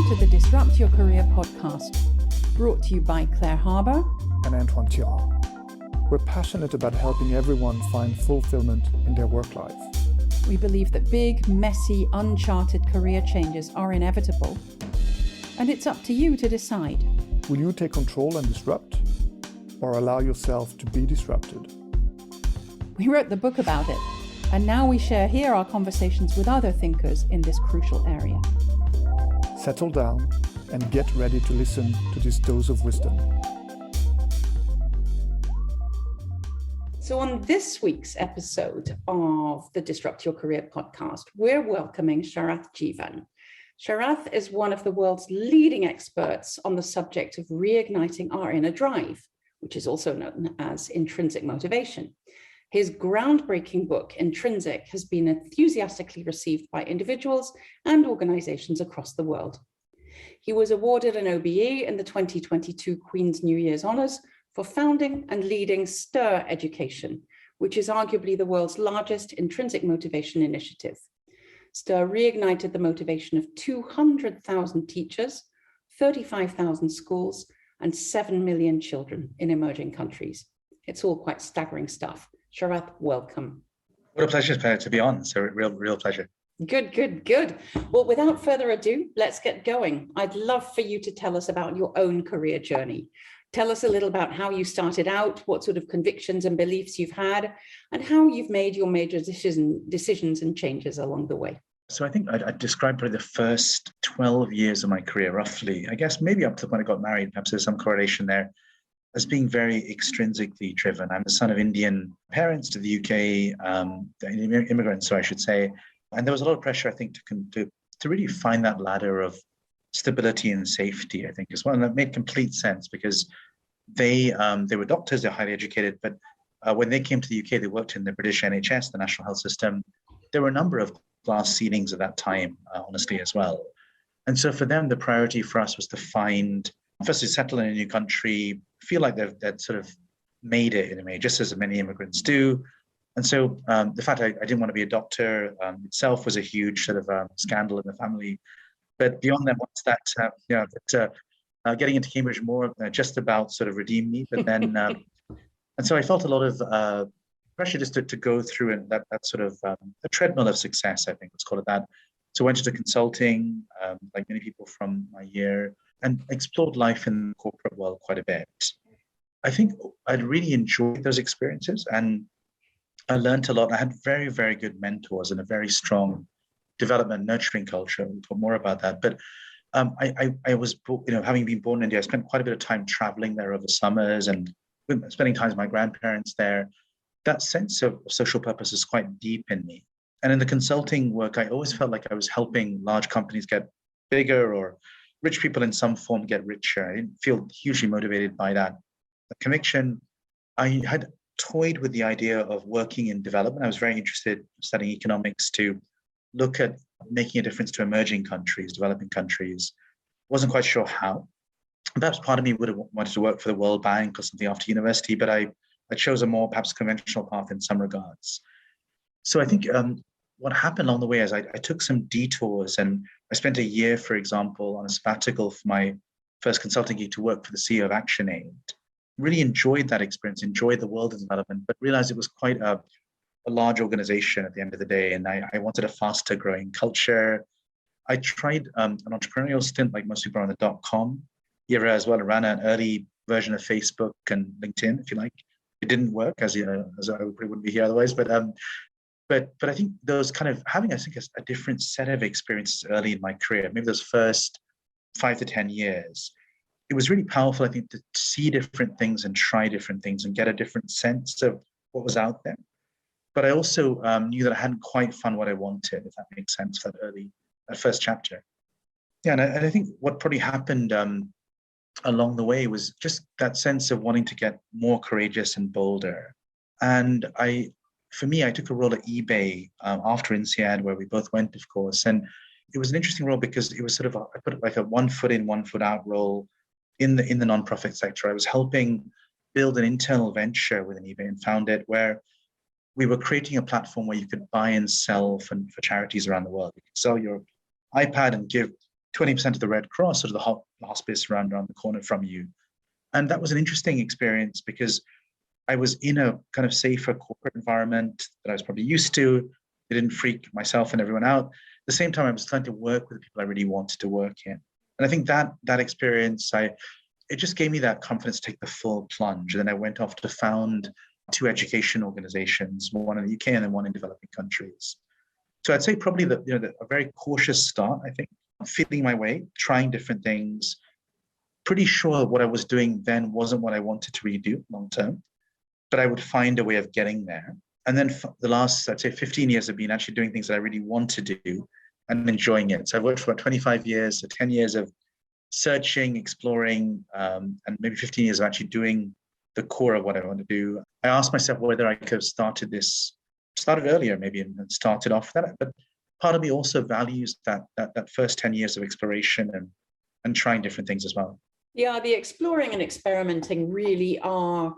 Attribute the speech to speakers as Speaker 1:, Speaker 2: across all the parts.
Speaker 1: Welcome to the Disrupt Your Career podcast, brought to you by Claire Harbour
Speaker 2: and Antoine Tirant. We're passionate about helping everyone find fulfillment in their work life.
Speaker 1: We believe that big, messy, uncharted career changes are inevitable, and it's up to you to decide.
Speaker 2: Will you take control and disrupt, or allow yourself to be disrupted?
Speaker 1: We wrote the book about it, and now we share here our conversations with other thinkers in this crucial area.
Speaker 2: Settle down and get ready to listen to this dose of wisdom.
Speaker 1: So on this week's episode of the Disrupt Your Career podcast, we're welcoming Sharath Jeevan. Sharath is one of the world's leading experts on the subject of reigniting our inner drive, which is also known as intrinsic motivation. His groundbreaking book, Intrinsic, has been enthusiastically received by individuals and organizations across the world. He was awarded an OBE in the 2022 Queen's New Year's Honours for founding and leading STIR Education, which is arguably the world's largest intrinsic motivation initiative. STIR reignited the motivation of 200,000 teachers, 35,000 schools, and 7 million children in emerging countries. It's all quite staggering stuff. Sharath, welcome.
Speaker 3: What a pleasure to be on. So real pleasure.
Speaker 1: Good. Well, without further ado, let's get going. I'd love for you to tell us about your own career journey. Tell us a little about how you started out, what sort of convictions and beliefs you've had, and how you've made your major decisions and changes along the way.
Speaker 3: So I think I'd describe probably the first 12 years of my career, roughly, I guess maybe up to when I got married, perhaps there's some correlation there, as being very extrinsically driven. I'm the son of Indian parents to the UK, immigrants, so I should say. And there was a lot of pressure, I think, to really find that ladder of stability and safety, I think, as well. And that made complete sense because they were doctors, they're highly educated, but when they came to the UK, they worked in the British NHS, the National Health System. There were a number of glass ceilings at that time, honestly, as well. And so for them, the priority for us was to firstly, settle in a new country, feel like they'd sort of made it in a way, just as many immigrants do. And so the fact I didn't want to be a doctor itself was a huge sort of scandal in the family. But beyond that, once that, getting into Cambridge more just about sort of redeemed me. But then, and so I felt a lot of pressure just to go through and that sort of a treadmill of success, I think, let's call it that. So I went into consulting, like many people from my year, and explored life in the corporate world quite a bit. I think I'd really enjoyed those experiences and I learned a lot. I had very, very good mentors and a very strong development nurturing culture. We'll talk more about that. But I was, having been born in India, I spent quite a bit of time traveling there over summers and spending time with my grandparents there. That sense of social purpose is quite deep in me. And in the consulting work, I always felt like I was helping large companies get bigger or rich people in some form get richer. I didn't feel hugely motivated by that conviction. I had toyed with the idea of working in development. I was very interested in studying economics to look at making a difference to emerging countries, developing countries. Wasn't quite sure how. Perhaps part of me would have wanted to work for the World Bank or something after university, but I chose a more perhaps conventional path in some regards. So I think what happened along the way is I took some detours and I spent a year, for example, on a sabbatical for my first consulting gig to work for the CEO of ActionAid. Really enjoyed that experience, enjoyed the world of development, but realized it was quite a large organization at the end of the day. And I wanted a faster growing culture. I tried an entrepreneurial stint like most people are on the .com era as well. I ran an early version of Facebook and LinkedIn, if you like. It didn't work, as I probably wouldn't be here otherwise. But I think those kind of having, I think, a different set of experiences early in my career, maybe those first 5 to 10 years, it was really powerful, I think, to see different things and try different things and get a different sense of what was out there. But I also knew that I hadn't quite found what I wanted, if that makes sense, that first chapter. Yeah, and I think what probably happened along the way was just that sense of wanting to get more courageous and bolder. And for me, I took a role at eBay after INSEAD, where we both went, of course. And it was an interesting role because it was sort of, I put it like a 1 foot in, 1 foot out role in the nonprofit sector. I was helping build an internal venture within eBay and found it where we were creating a platform where you could buy and sell for charities around the world. You could sell your iPad and give 20% of the Red Cross, sort of the hospice around the corner from you. And that was an interesting experience because I was in a kind of safer corporate environment that I was probably used to. It didn't freak myself and everyone out. At the same time, I was trying to work with the people I really wanted to work in. And I think that experience, it just gave me that confidence to take the full plunge. And then I went off to found 2 education organizations, one in the UK and then one in developing countries. So I'd say probably a very cautious start, I think, feeling my way, trying different things, pretty sure what I was doing then wasn't what I wanted to really do long term, but I would find a way of getting there. And then the last, I'd say 15 years have been actually doing things that I really want to do and enjoying it. So I've worked for about 25 years, so 10 years of searching, exploring, and maybe 15 years of actually doing the core of what I want to do. I asked myself whether I could have started earlier maybe and started off that. But part of me also values that first 10 years of exploration and trying different things as well.
Speaker 1: Yeah, the exploring and experimenting really are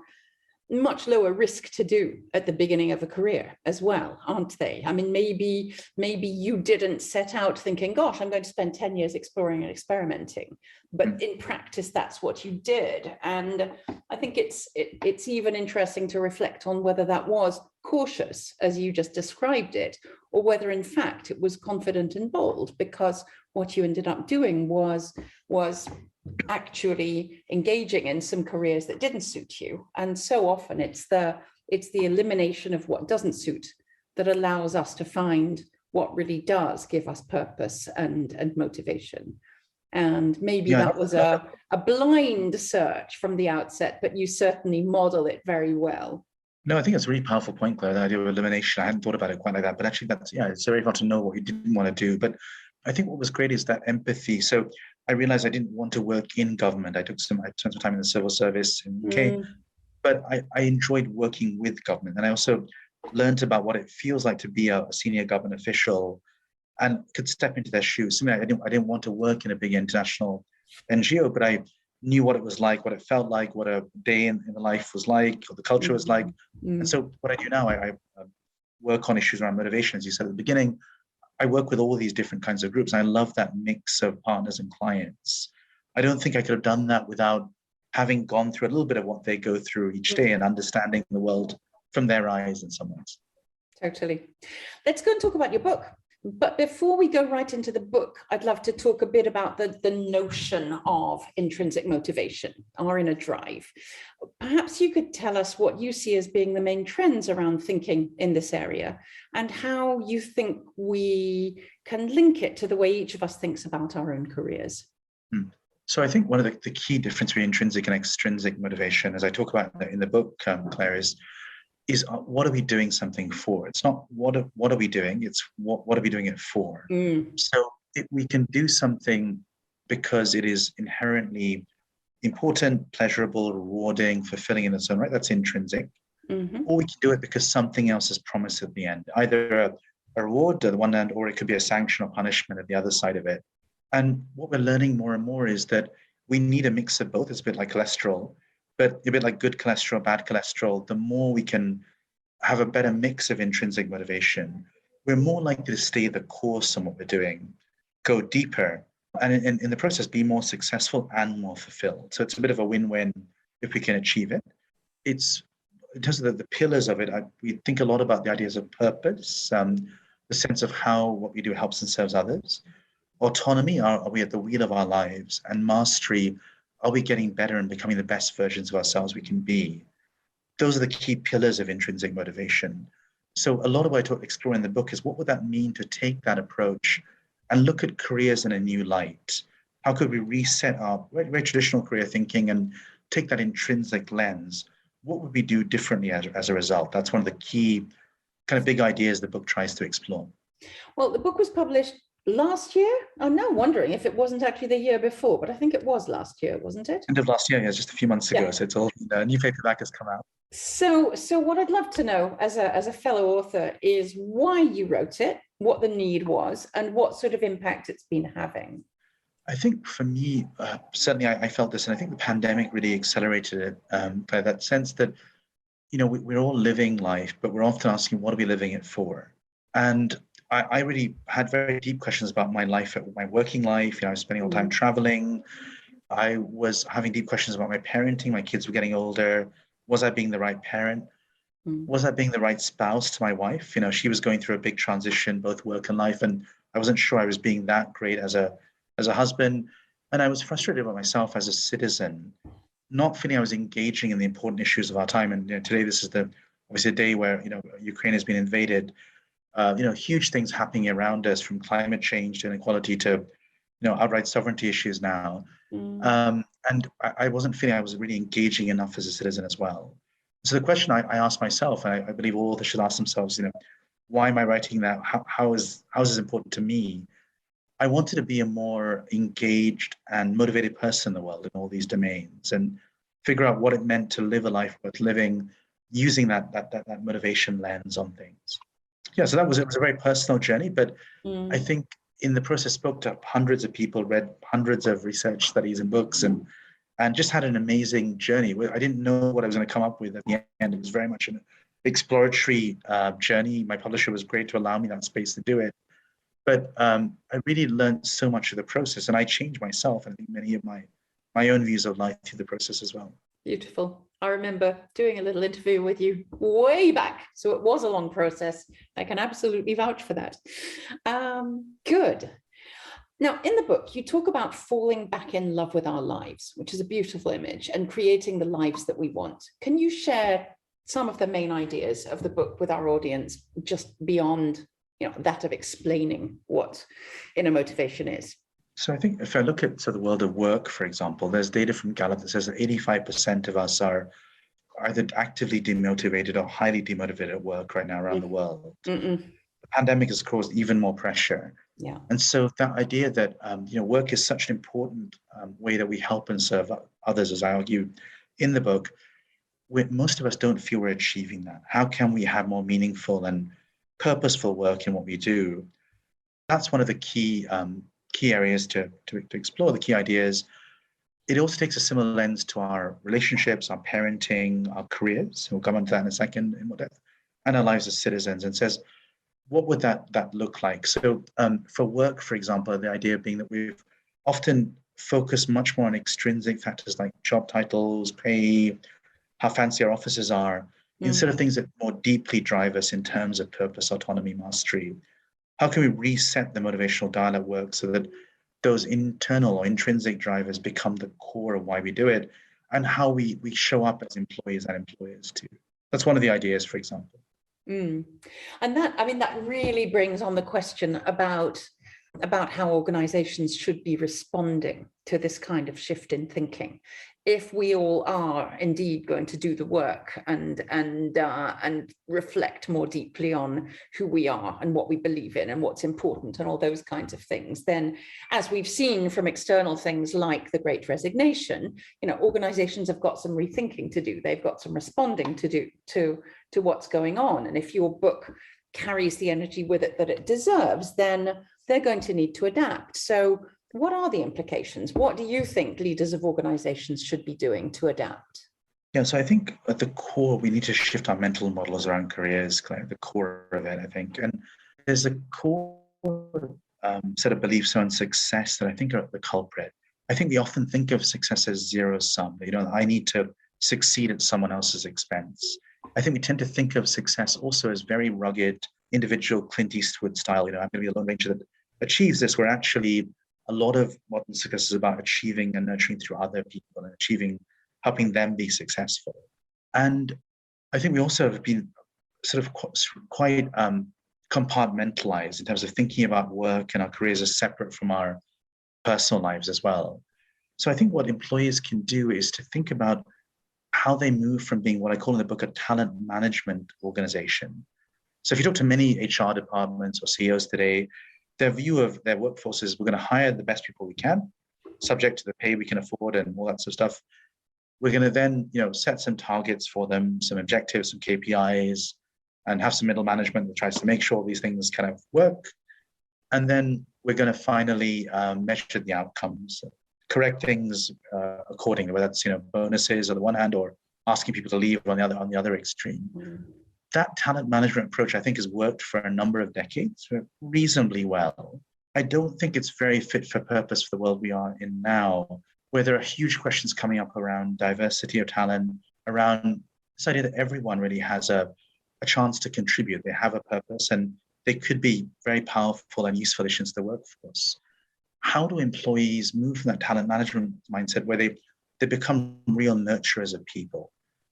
Speaker 1: much lower risk to do at the beginning of a career as well, aren't they? I mean, maybe you didn't set out thinking, gosh, I'm going to spend 10 years exploring and experimenting, but in practice, that's what you did. And I think it's even interesting to reflect on whether that was cautious, as you just described it, or whether in fact it was confident and bold, because what you ended up doing was actually engaging in some careers that didn't suit you. And so often it's the elimination of what doesn't suit that allows us to find what really does give us purpose and motivation. And maybe that was a blind search from the outset, but you certainly model it very well.
Speaker 3: No, I think it's a really powerful point, Claire, the idea of elimination. I hadn't thought about it quite like that, but actually it's very hard to know what you didn't want to do. But I think what was great is that empathy. So I realized I didn't want to work in government. I spent some time in the civil service in the UK, but I enjoyed working with government. And I also learned about what it feels like to be a senior government official and could step into their shoes. I didn't want to work in a big international NGO, but I knew what it was like, what it felt like, what a day in the life was like, or the culture was like. And so what I do now, I work on issues around motivation, as you said at the beginning. I work with all these different kinds of groups. And I love that mix of partners and clients. I don't think I could have done that without having gone through a little bit of what they go through each day and understanding the world from their eyes in some ways.
Speaker 1: Totally. Let's go and talk about your book. But before we go right into the book, I'd love to talk a bit about the notion of intrinsic motivation, our inner drive. Perhaps you could tell us what you see as being the main trends around thinking in this area and how you think we can link it to the way each of us thinks about our own careers.
Speaker 3: So I think one of the key difference between intrinsic and extrinsic motivation, as I talk about in the book, Claire, is what are we doing something for? It's not what are we doing, it's what are we doing it for? So if we can do something because it is inherently important, pleasurable, rewarding, fulfilling in its own right, that's intrinsic. Or we can do it because something else is promised at the end, either a reward at the one end, or it could be a sanction or punishment at the other side of it. And what we're learning more and more is that we need a mix of both. It's a bit like cholesterol, but a bit like good cholesterol, bad cholesterol. The more we can have a better mix of intrinsic motivation, we're more likely to stay the course on what we're doing, go deeper, and in the process, be more successful and more fulfilled. So it's a bit of a win-win if we can achieve it. It's, in terms of the pillars of it, we think a lot about the ideas of purpose, the sense of how what we do helps and serves others. Autonomy, are we at the wheel of our lives? And mastery, are we getting better and becoming the best versions of ourselves we can be? Those are the key pillars of intrinsic motivation. So a lot of what I explore in the book is what would that mean to take that approach and look at careers in a new light? How could we reset our very traditional career thinking and take that intrinsic lens? What would we do differently as a result? That's one of the key kind of big ideas the book tries to explore.
Speaker 1: Well, the book was published last year. I'm now wondering if it wasn't actually the year before, but I think it was last year, wasn't it?
Speaker 3: End of last year, yeah, just a few months ago. So it's all new paperback has come out.
Speaker 1: So what I'd love to know as a fellow author is why you wrote it, what the need was, and what sort of impact it's been having.
Speaker 3: I think for me, certainly I felt this, and I think the pandemic really accelerated it, by that sense that, we're all living life, but we're often asking, what are we living it for? And I really had very deep questions about my life, my working life. I was spending all the time traveling. I was having deep questions about my parenting. My kids were getting older. Was I being the right parent? Was I being the right spouse to my wife? She was going through a big transition, both work and life, and I wasn't sure I was being that great as a husband. And I was frustrated about myself as a citizen, not feeling I was engaging in the important issues of our time. And today, this is obviously a day where Ukraine has been invaded. Huge things happening around us, from climate change to inequality to outright sovereignty issues now. And I wasn't feeling I was really engaging enough as a citizen as well. So the question I asked myself, and I believe all authors should ask themselves, why am I writing that? How is this important to me? I wanted to be a more engaged and motivated person in the world in all these domains, and figure out what it meant to live a life worth living, using that motivation lens on things. Yeah, so it was a very personal journey, but I think in the process spoke to hundreds of people, read hundreds of research studies and books, and just had an amazing journey. I didn't know what I was going to come up with at the end. It was very much an exploratory journey. My publisher was great to allow me that space to do it. But I really learned so much of the process, and I changed myself, and I think many of my own views of life through the process as well.
Speaker 1: Beautiful. I remember doing a little interview with you way back. So it was a long process. I can absolutely vouch for that. Good. Now, in the book, you talk about falling back in love with our lives, which is a beautiful image, and creating the lives that we want. Can you share some of the main ideas of the book with our audience, just beyond that of explaining what inner motivation is?
Speaker 3: So I think if I look at the world of work, for example, there's data from Gallup that says that 85% of us are either actively demotivated or highly demotivated at work right now around the world. The pandemic has caused even more pressure.
Speaker 1: Yeah.
Speaker 3: And so that idea that work is such an important way that we help and serve others, as I argue in the book, most of us don't feel we're achieving that. How can we have more meaningful and purposeful work in what we do? That's one of the key areas to explore, the key ideas. It also takes a similar lens to our relationships, our parenting, our careers. We'll come on to that in a second in more depth, and our lives as citizens, and says, what would that look like? So for work, for example, the idea being that we've often focused much more on extrinsic factors like job titles, pay, how fancy our offices are, instead of things that more deeply drive us in terms of purpose, autonomy, mastery. How can we reset the motivational dial at work so that those internal or intrinsic drivers become the core of why we do it, and how we show up as employees and employers too? That's one of the ideas, for example.
Speaker 1: And that really brings on the question about how organizations should be responding to this kind of shift in thinking. If we all are indeed going to do the work and reflect more deeply on who we are and what we believe in and what's important and all those kinds of things, then, as we've seen from external things like the Great Resignation, organizations have got some rethinking to do. They've got some responding to do to what's going on. And if your book carries the energy with it that it deserves, then they're going to need to adapt. So what are the implications? What do you think leaders of organizations should be doing to adapt?
Speaker 3: Yeah, so I think at the core, we need to shift our mental models around careers, Claire, the core of it, I think. And there's a core set of beliefs on success that I think are the culprit. I think we often think of success as zero sum. I need to succeed at someone else's expense. I think we tend to think of success also as very rugged, individual Clint Eastwood style. I'm going to be a lone ranger that achieves this, where actually a lot of modern success is about achieving and nurturing through other people and helping them be successful. And I think we also have been sort of quite compartmentalized in terms of thinking about work and our careers as separate from our personal lives as well. So I think what employers can do is to think about how they move from being what I call in the book a talent management organization. So if you talk to many HR departments or CEOs today, their view of their workforce is we're going to hire the best people we can, subject to the pay we can afford and all that sort of stuff. We're going to then, set some targets for them, some objectives, some KPIs, and have some middle management that tries to make sure these things kind of work. And then we're going to finally measure the outcomes, correct things accordingly, whether it's bonuses on the one hand or asking people to leave on the other extreme. that talent management approach, I think, has worked for a number of decades reasonably well. I don't think it's very fit for purpose for the world we are in now, where there are huge questions coming up around diversity of talent, around this idea that everyone really has a chance to contribute. They have a purpose and they could be very powerful and useful additions to the workforce. How do employees move from that talent management mindset where they become real nurturers of people?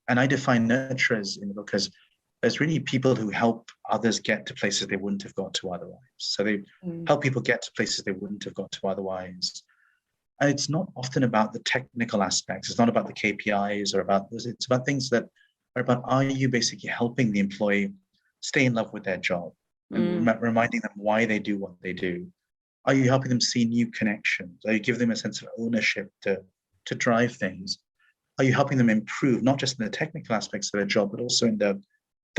Speaker 3: And I define nurturers in the book as really people who help others get to places they wouldn't have got to otherwise. So they help people get to places they wouldn't have got to otherwise. And it's not often about the technical aspects. It's not about the KPIs or about this. It's about things that are about, are you basically helping the employee stay in love with their job and reminding them why they do what they do? Are you helping them see new connections? Are you giving them a sense of ownership to drive things? Are you helping them improve, not just in the technical aspects of their job, but also in the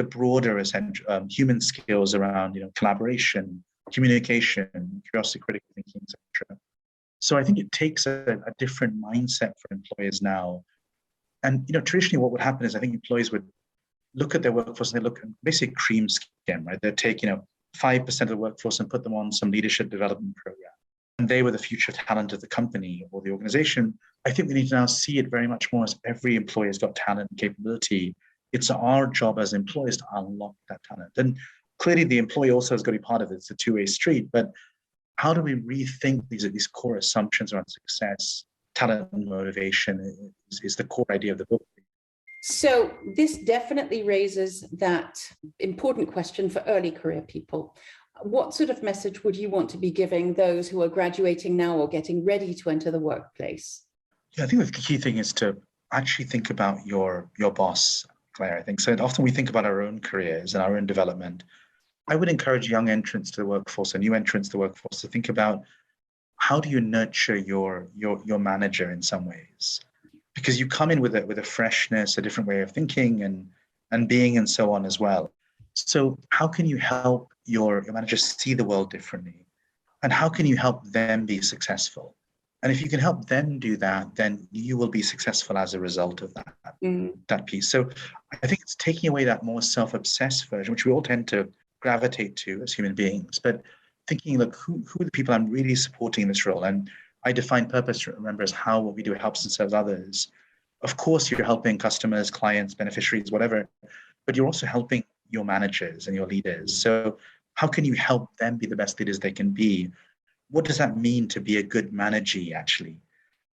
Speaker 3: broader human skills around collaboration, communication, curiosity, critical thinking, etc. So I think it takes a different mindset for employers now. And traditionally, what would happen is I think employees would look at their workforce and they look at basically cream skim, right? They'd take 5% of the workforce and put them on some leadership development program, and they were the future talent of the company or the organization. I think we need to now see it very much more as every employee has got talent and capability. It's our job as employees to unlock that talent. And clearly the employee also has got to be part of it. It's a two-way street. But how do we rethink these core assumptions around success? Talent and motivation is the core idea of the book.
Speaker 1: So this definitely raises that important question for early career people. What sort of message would you want to be giving those who are graduating now or getting ready to enter the workplace?
Speaker 3: Yeah, I think the key thing is to actually think about your boss, Claire. I think so. Often we think about our own careers and our own development. I would encourage young entrants to the workforce and new entrants to the workforce to think about, how do you nurture your manager in some ways? Because you come in with a freshness, a different way of thinking and being and so on as well. So how can you help your manager see the world differently? And how can you help them be successful? And if you can help them do that, then you will be successful as a result of that piece. So I think it's taking away that more self-obsessed version, which we all tend to gravitate to as human beings, but thinking, look, who are the people I'm really supporting in this role? And I define purpose, remember, as how what we do helps and serves others. Of course, you're helping customers, clients, beneficiaries, whatever, but you're also helping your managers and your leaders. So how can you help them be the best leaders they can be? What does that mean to be a good manager, actually,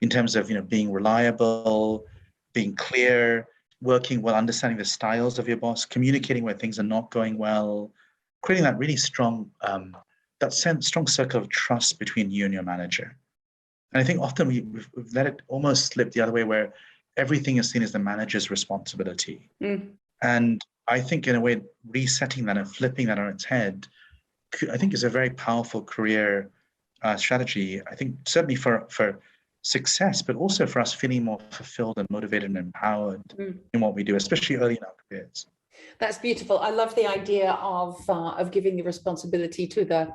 Speaker 3: in terms of being reliable, being clear, working well, understanding the styles of your boss, communicating where things are not going well, creating that really strong strong circle of trust between you and your manager. And I think often we've let it almost slip the other way, where everything is seen as the manager's responsibility. And I think in a way, resetting that and flipping that on its head, I think is a very powerful career strategy. I think certainly for success, but also for us feeling more fulfilled and motivated and empowered in what we do, especially early in our careers.
Speaker 1: That's beautiful. I love the idea of giving the responsibility to the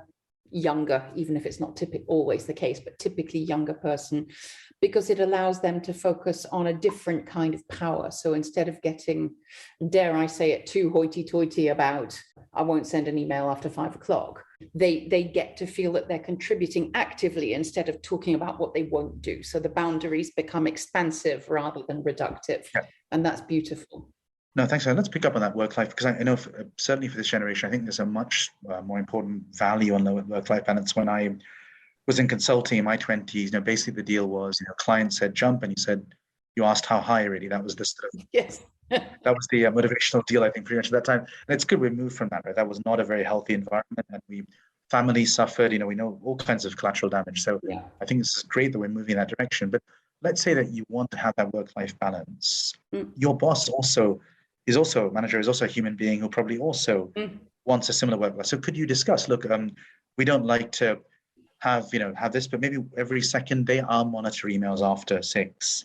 Speaker 1: younger, even if it's not always the case, but typically younger person, because it allows them to focus on a different kind of power. So instead of getting, dare I say it, too hoity-toity about, I won't send an email after 5 o'clock, they get to feel that they're contributing actively instead of talking about what they won't do. So the boundaries become expansive rather than reductive. Yeah. And that's beautiful.
Speaker 3: No, thanks. Let's pick up on that work life, because I know certainly for this generation, I think there's a much more important value on the work-life balance. When I was in consulting in my 20s, basically the deal was, client said jump, and you asked how high. Really, that was the sort of,
Speaker 1: yes.
Speaker 3: That was the motivational deal, I think, pretty much at that time. And it's good we moved from that. Right, that was not a very healthy environment, and families suffered. We know all kinds of collateral damage. So yeah. I think this is great that we're moving in that direction. But let's say that you want to have that work-life balance. Your boss is also a manager, is also a human being who probably also wants a similar work life. So could you discuss, look, we don't like to have this, but maybe every second day I'll monitor emails after 6.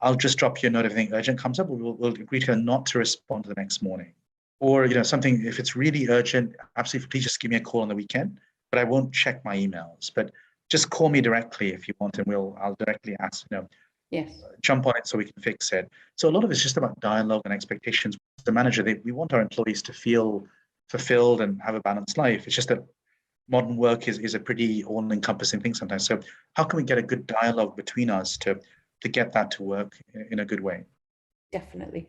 Speaker 3: I'll just drop you a note if anything urgent comes up. We'll agree to not to respond to the next morning. Or, something, if it's really urgent, absolutely, please just give me a call on the weekend, but I won't check my emails. But just call me directly if you want, and I'll directly ask,
Speaker 1: Yes.
Speaker 3: Jump on it so we can fix it. So a lot of it's just about dialogue and expectations. The manager, we want our employees to feel fulfilled and have a balanced life. It's just that modern work is a pretty all-encompassing thing sometimes. So how can we get a good dialogue between us to get that to work in a good way?
Speaker 1: Definitely.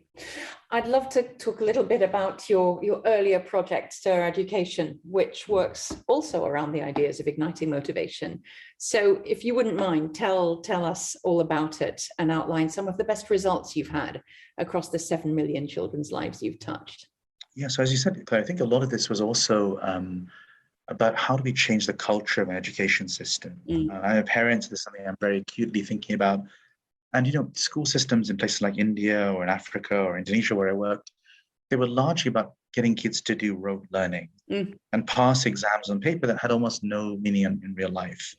Speaker 1: I'd love to talk a little bit about your earlier project, Stir Education, which works also around the ideas of igniting motivation. So if you wouldn't mind, tell us all about it and outline some of the best results you've had across the 7 million children's lives you've touched.
Speaker 3: Yeah, so as you said, Claire, I think a lot of this was also about how do we change the culture of an education system. I have parents, this is something I'm very acutely thinking about. And, school systems in places like India or in Africa or Indonesia where I worked, they were largely about getting kids to do rote learning and pass exams on paper that had almost no meaning in real life.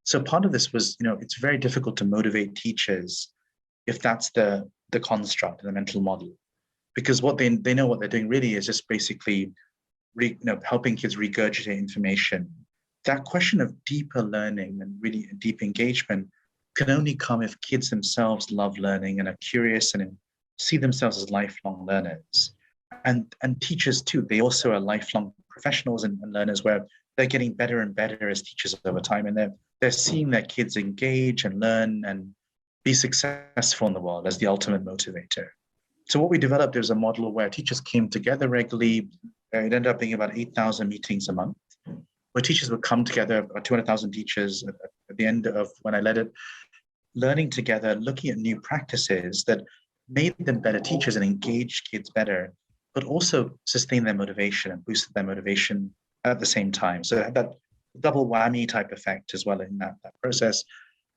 Speaker 3: So part of this was, it's very difficult to motivate teachers if that's the construct, the mental model, because what they know what they're doing really is just basically helping kids regurgitate information. That question of deeper learning and really deep engagement can only come if kids themselves love learning and are curious and see themselves as lifelong learners. And teachers too, they also are lifelong professionals and learners where they're getting better and better as teachers over time. And they're seeing their kids engage and learn and be successful in the world as the ultimate motivator. So what we developed is a model where teachers came together regularly. It ended up being about 8,000 meetings a month, where teachers would come together, about 200,000 teachers at the end of when I led it, learning together, looking at new practices that made them better teachers and engaged kids better, but also sustained their motivation and boosted their motivation at the same time. So it had that double whammy type effect as well in that process.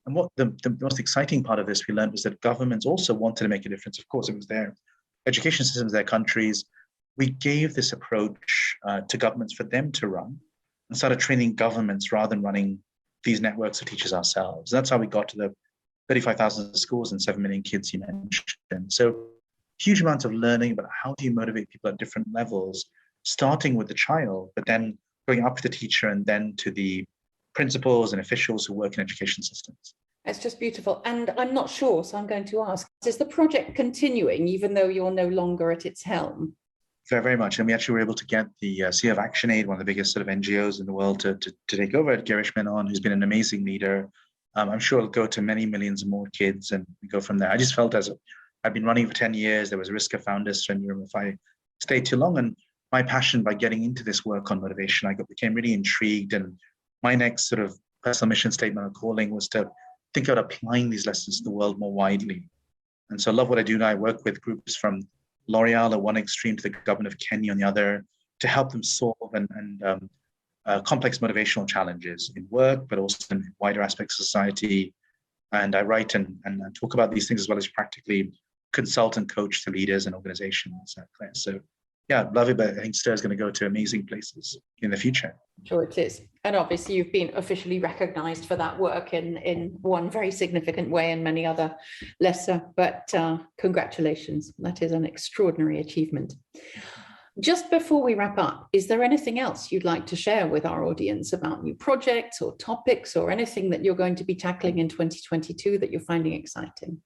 Speaker 3: And what the most exciting part of this we learned was that governments also wanted to make a difference. Of course, it was their education systems, their countries. We gave this approach to governments for them to run and started training governments rather than running these networks of teachers ourselves. That's how we got to the 35,000 schools and 7 million kids you mentioned. So huge amounts of learning about how do you motivate people at different levels, starting with the child, but then going up to the teacher and then to the principals and officials who work in education systems.
Speaker 1: It's just beautiful. And I'm not sure, so I'm going to ask, is the project continuing even though you're no longer at its helm?
Speaker 3: Very, very much. And we actually were able to get the CEO of ActionAid, one of the biggest sort of NGOs in the world, to take over at Girish Menon, who's been an amazing leader. I'm sure it'll go to many millions more kids and go from there. I just felt as I've been running for 10 years, there was a risk of founder syndrome if I stayed too long. And my passion by getting into this work on motivation, I became really intrigued. And my next sort of personal mission statement or calling was to think about applying these lessons to the world more widely. And so I love what I do now. I work with groups from L'Oreal at one extreme to the government of Kenya on the other to help them solve and complex motivational challenges in work, but also in wider aspects of society. And I write and talk about these things as well as practically consult and coach to leaders and organizations. So yeah, love it, but I think Stir is going to go to amazing places in the future.
Speaker 1: Sure it is. And obviously you've been officially recognized for that work in one very significant way and many other lesser, but congratulations. That is an extraordinary achievement. Just before we wrap up, is there anything else you'd like to share with our audience about new projects or topics or anything that you're going to be tackling in 2022 that you're finding exciting?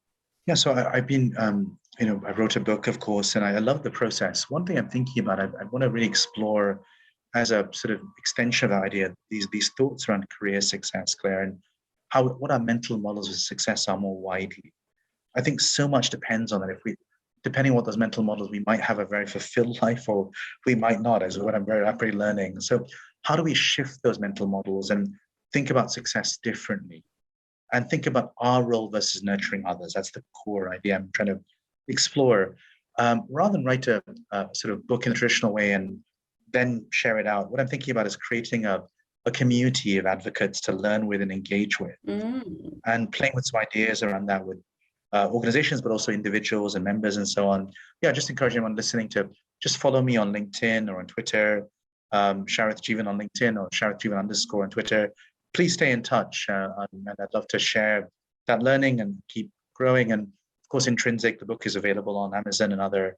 Speaker 3: Yeah, so I've been, I wrote a book, of course, and I love the process. One thing I'm thinking about, I want to really explore as a sort of extension of that idea, these thoughts around career success, Claire, and what our mental models of success are more widely. I think so much depends on that. Depending on what those mental models, we might have a very fulfilled life or we might not, as what I'm very rapidly learning. So how do we shift those mental models and think about success differently and think about our role versus nurturing others? That's the core idea I'm trying to explore. Rather than write a sort of book in a traditional way and then share it out, what I'm thinking about is creating a community of advocates to learn with and engage with and playing with some ideas around that with organizations, but also individuals and members and so on. Yeah, just encourage anyone listening to just follow me on LinkedIn or on Twitter, Sharath Jeevan on LinkedIn or Sharath Jeevan _ on Twitter. Please stay in touch. And I'd love to share that learning and keep growing. And of course, Intrinsic, the book is available on Amazon and other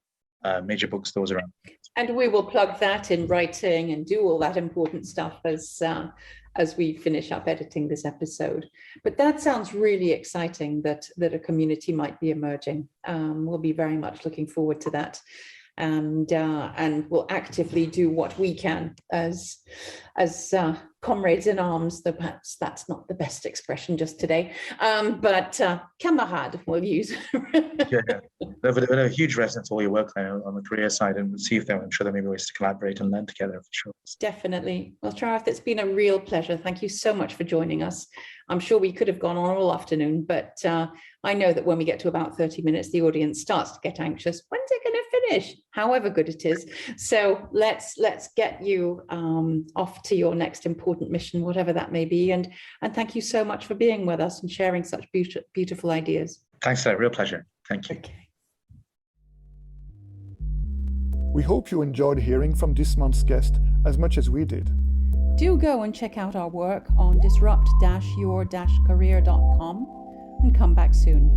Speaker 3: major bookstores around.
Speaker 1: And we will plug that in writing and do all that important stuff as we finish up editing this episode. But that sounds really exciting that a community might be emerging. We'll be very much looking forward to that. And we'll actively do what we can as comrades in arms, though perhaps that's not the best expression just today, but camarade we'll use.
Speaker 3: Yeah. But a huge resonance to all your work there on the career side, and we'll see if I'm sure there may be ways to collaborate and learn together for sure.
Speaker 1: Definitely. Well, Sharath, it's been a real pleasure. Thank you so much for joining us. I'm sure we could have gone on all afternoon, but I know that when we get to about 30 minutes, the audience starts to get anxious. When's it going to finish? However good it is. So let's get you off to your next important mission, whatever that may be. And thank you so much for being with us and sharing such beautiful ideas.
Speaker 3: Thanks, sir. Real pleasure. Thank you.
Speaker 1: Okay.
Speaker 2: We hope you enjoyed hearing from this month's guest as much as we did.
Speaker 1: Do go and check out our work on disrupt-your-career.com and come back soon.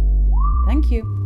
Speaker 1: Thank you.